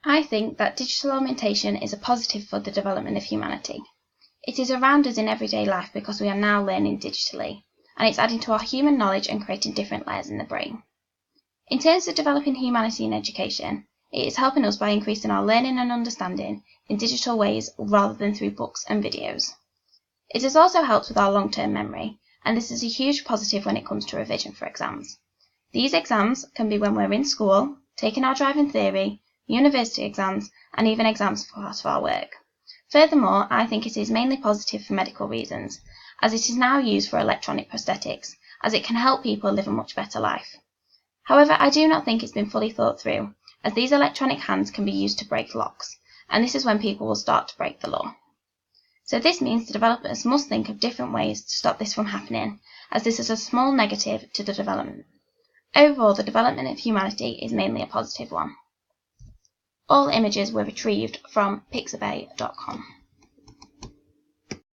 I think that digital augmentation is a positive for the development of humanity. It is around us in everyday life because we are now learning digitally, and it's adding to our human knowledge and creating different layers in the brain. In terms of developing humanity in education, it is helping us by increasing our learning and understanding in digital ways rather than through books and videos. It has also helped with our long-term memory, and this is a huge positive when it comes to revision for exams. These exams can be when we're in school, taking our driving theory, university exams, and even exams for part of our work. Furthermore, I think it is mainly positive for medical reasons, as it is now used for electronic prosthetics, as it can help people live a much better life. However, I do not think it's been fully thought through, as these electronic hands can be used to break locks, and this is when people will start to break the law. So this means the developers must think of different ways to stop this from happening, as this is a small negative to the development. Overall, the development of humanity is mainly a positive one. All images were retrieved from pixabay.com.